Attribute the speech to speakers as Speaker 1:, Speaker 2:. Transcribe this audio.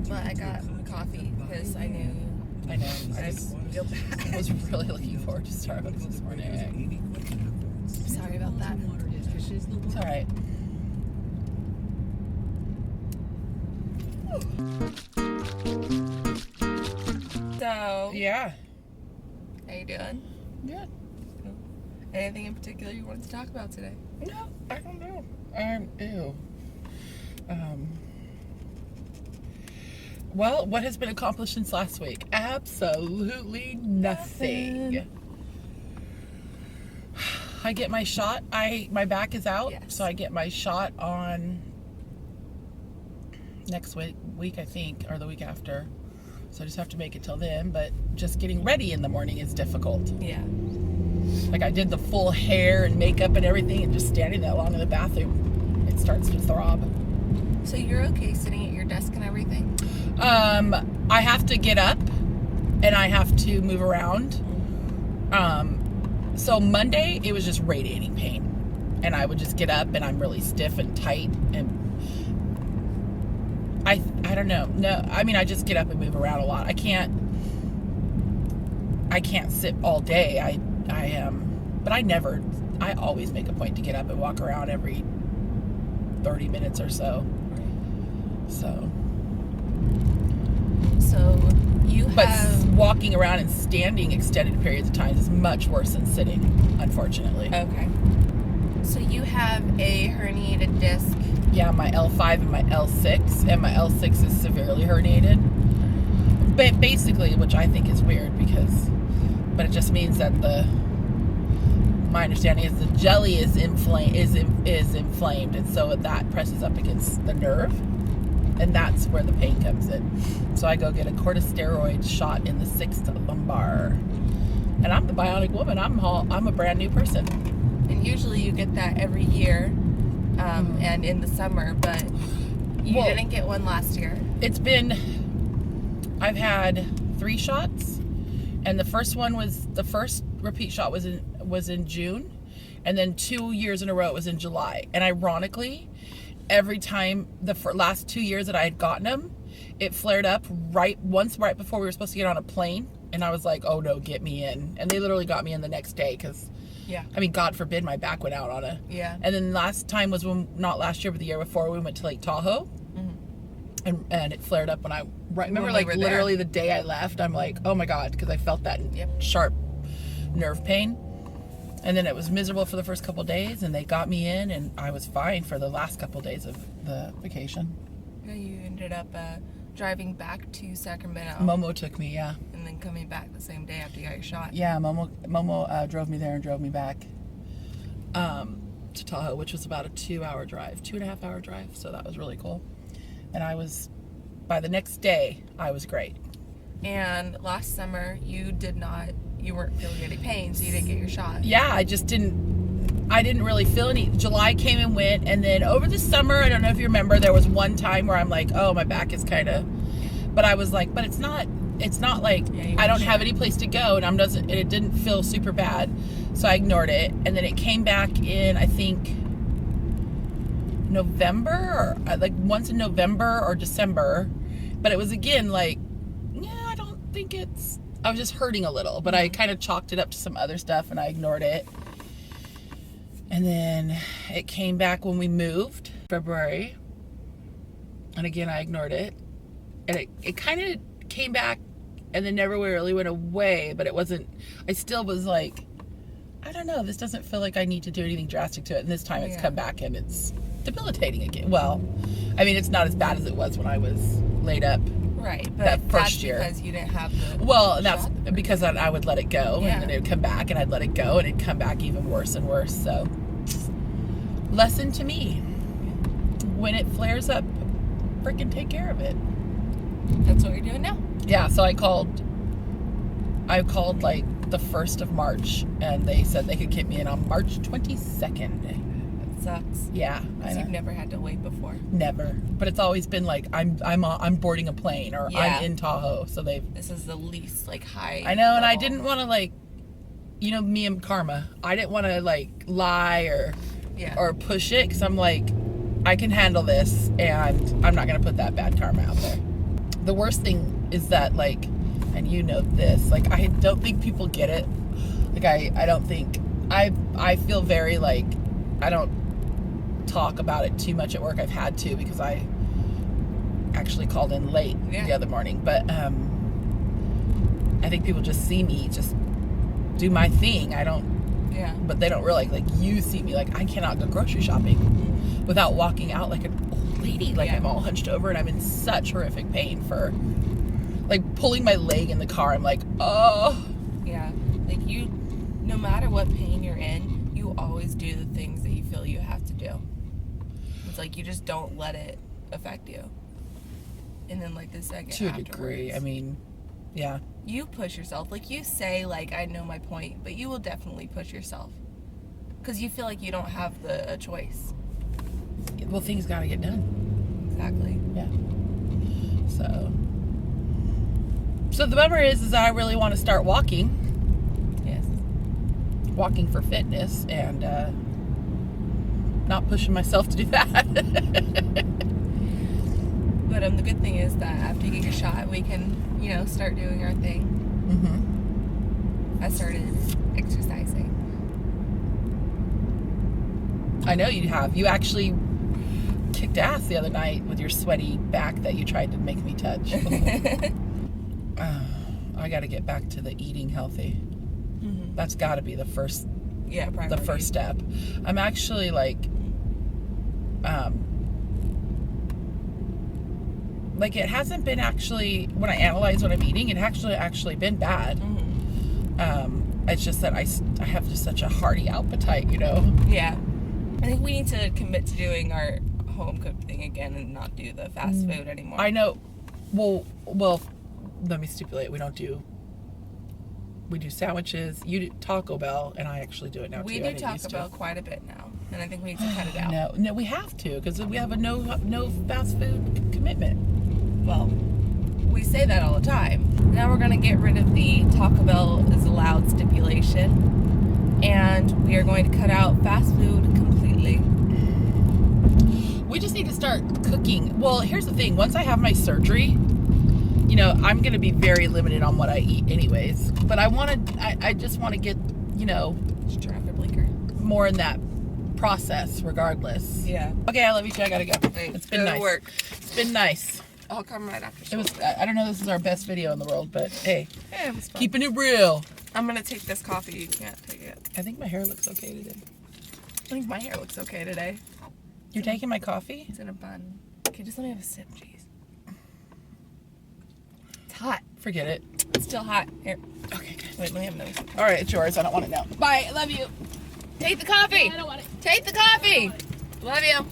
Speaker 1: But I got coffee because I knew.
Speaker 2: I know.
Speaker 1: I feel bad.
Speaker 2: I was really looking forward to Starbucks this morning.
Speaker 1: Sorry about that.
Speaker 2: It's all right.
Speaker 1: So,
Speaker 2: Yeah.
Speaker 1: how you doing?
Speaker 2: Yeah.
Speaker 1: Anything in particular you wanted to talk about today?
Speaker 2: No, I don't know. Ew. Well, what has been accomplished since last week? Absolutely nothing. I get my shot. My back is out,
Speaker 1: Yes.
Speaker 2: so I get my shot on next week, I think, or the week after. So I just have to make it till then. But just getting ready in the morning is difficult.
Speaker 1: Yeah.
Speaker 2: Like I did the full hair and makeup and everything, and just standing that long in the bathroom, it starts to throb.
Speaker 1: So you're okay sitting at your desk and everything?
Speaker 2: I have to get up and I have to move around. So Monday it was just radiating pain, and I would just get up and I'm really stiff and tight, and I don't know. No, I mean I just get up and move around a lot. I can't sit all day. But I always make a point to get up and walk around every 30 minutes or so.
Speaker 1: So you
Speaker 2: But
Speaker 1: have.
Speaker 2: walking around and standing extended periods of time is much worse than sitting, unfortunately.
Speaker 1: Okay. So you have a herniated disc.
Speaker 2: Yeah, my L5 and my L6, and my L6 is severely herniated. But basically, which I think is weird but it just means that my understanding is the jelly is inflamed, and so that presses up against the nerve, and that's where the pain comes in. So I go get a corticosteroid shot in the 6th lumbar, and I'm the bionic woman. I'm a brand new person.
Speaker 1: And usually you get that every year, and in the summer, but you didn't get one last year.
Speaker 2: I've had 3 shots, and the first repeat shot was in June, and then 2 years in a row it was in July. And ironically, every time the last 2 years that I had gotten them, it flared up right before we were supposed to get on a plane, and I was like, oh no, get me in. And they literally got me in the next day, because
Speaker 1: Yeah.
Speaker 2: I mean, God forbid my back went out on a.
Speaker 1: Yeah.
Speaker 2: And then last time was not last year, but the year before, we went to Lake Tahoe.
Speaker 1: Mm-hmm.
Speaker 2: And it flared up when I remember,
Speaker 1: When
Speaker 2: like,
Speaker 1: we were
Speaker 2: literally the day I left, I'm like, oh my God, because I felt that sharp nerve pain. And then it was miserable for the first couple days, and they got me in, and I was fine for the last couple days of the vacation.
Speaker 1: Yeah, you ended up driving back to Sacramento.
Speaker 2: Momo took me, yeah.
Speaker 1: And then coming back the same day after you got your shot.
Speaker 2: Yeah, Momo drove me there and drove me back to Tahoe, which was about a 2.5 hour drive. So that was really cool. And by the next day, I was great.
Speaker 1: And last summer, you weren't feeling any pain, so you didn't get your shot.
Speaker 2: Yeah, I didn't really feel any. July came and went, and then over the summer, I don't know if you remember, there was one time where I'm like, oh, my back is kind of, but I was like, but it's not like I don't have any place to go, and it didn't feel super bad, so I ignored it. And then it came back in, I think, November, or like once in November or December, but it was again like, yeah, I don't think I was just hurting a little, but I kind of chalked it up to some other stuff, and I ignored it. And then it came back when we moved, February, and again I ignored it, and it kind of came back and then never really went away, but I still was like, I don't know, this doesn't feel like I need to do anything drastic to it. And this time it's come back and it's debilitating again. Well, I mean, it's not as bad as it was when I was laid up.
Speaker 1: Right, but
Speaker 2: that first
Speaker 1: that's
Speaker 2: year.
Speaker 1: Because you didn't have the.
Speaker 2: Well, and that's because I would let it go,
Speaker 1: Yeah.
Speaker 2: and then it would come back, and I'd let it go, and it'd come back even worse and worse. So, lesson to me: when it flares up, freaking take care of it.
Speaker 1: That's what you're doing now.
Speaker 2: Yeah. So I called like the 1st of March, and they said they could get me in on March 22nd.
Speaker 1: It sucks.
Speaker 2: Yeah, I
Speaker 1: Because
Speaker 2: know.
Speaker 1: you've never had to wait before.
Speaker 2: Never, but it's always been like I'm boarding a plane, or I'm in Tahoe. So
Speaker 1: This is the least like high.
Speaker 2: I know, and I
Speaker 1: level.
Speaker 2: didn't want to like, me and karma. I didn't want to like lie or push it, because I'm like, I can handle this, and I'm not gonna put that bad karma out there. the worst thing is that, like, and you know this, like, I don't think people get it. Like, I don't think, I feel very, like, I don't talk about it too much at work. I've had to because I actually called in late the other morning. But I think people just see me just do my thing. I don't, but they don't realize, like, you see me, like, I cannot go grocery shopping without walking out like an old lady. Like, I'm all hunched over and I'm in such horrific pain for, like, pulling my leg in the car. I'm like, oh.
Speaker 1: Yeah. Like, you, no matter what pain you're in, you always do the things that you feel you have to do. It's like, you just don't let it affect you. And then, like, the second
Speaker 2: to a degree, I mean, yeah.
Speaker 1: You push yourself. Like, you say, like, I know my point, but you will definitely push yourself. Because you feel like you don't have a choice.
Speaker 2: Well, things got to get done.
Speaker 1: Exactly.
Speaker 2: Yeah. So the bummer is I really want to start walking.
Speaker 1: Yes.
Speaker 2: Walking for fitness and not pushing myself to do that.
Speaker 1: But the good thing is that after you get your shot, we can, you know, start doing our thing.
Speaker 2: Mm-hmm.
Speaker 1: I started exercising.
Speaker 2: I know you have. You actually kicked ass the other night with your sweaty back that you tried to make me touch. I got to get back to the eating healthy.
Speaker 1: Mm-hmm.
Speaker 2: That's got to be the first.
Speaker 1: Yeah, priority.
Speaker 2: The first step. I'm actually like it hasn't been actually, when I analyze what I'm eating, it actually been bad.
Speaker 1: Mm-hmm.
Speaker 2: It's just that I have just such a hearty appetite, you know.
Speaker 1: Yeah, I think we need to commit to doing our home cooked thing again and not do the fast food anymore.
Speaker 2: I know. Well, let me stipulate. We do sandwiches. You do Taco Bell, and I actually do it now too.
Speaker 1: We do Taco Bell quite a bit now, and I think we need to cut it out.
Speaker 2: No, we have to, because we have a no fast food commitment.
Speaker 1: Well, we say that all the time. Now we're going to get rid of the Taco Bell is allowed stipulation, and we are going to cut out fast food completely.
Speaker 2: We just need to start cooking. Well, here's the thing. Once I have my surgery, you know, I'm going to be very limited on what I eat anyways. But I just want to get, you know, more in that process regardless.
Speaker 1: Yeah.
Speaker 2: Okay, I love you too. I got to go.
Speaker 1: Right.
Speaker 2: It's been nice.
Speaker 1: Work.
Speaker 2: It's been nice.
Speaker 1: I'll come right after.
Speaker 2: It was. I don't know if this is our best video in the world, but hey,
Speaker 1: it was fun.
Speaker 2: Keeping it real.
Speaker 1: I'm going to take this coffee. You can't take it.
Speaker 2: I think my hair looks okay today.
Speaker 1: I think my hair looks okay today.
Speaker 2: You're taking my coffee?
Speaker 1: It's in a bun. Okay, just let me have a sip, jeez. It's hot.
Speaker 2: Forget it.
Speaker 1: It's still hot. Here.
Speaker 2: Okay, good.
Speaker 1: Wait, let me have another sip.
Speaker 2: All right, it's yours. I don't want it now.
Speaker 1: Bye. I love you. Take the coffee.
Speaker 3: I don't want it.
Speaker 1: Take the coffee. Love you.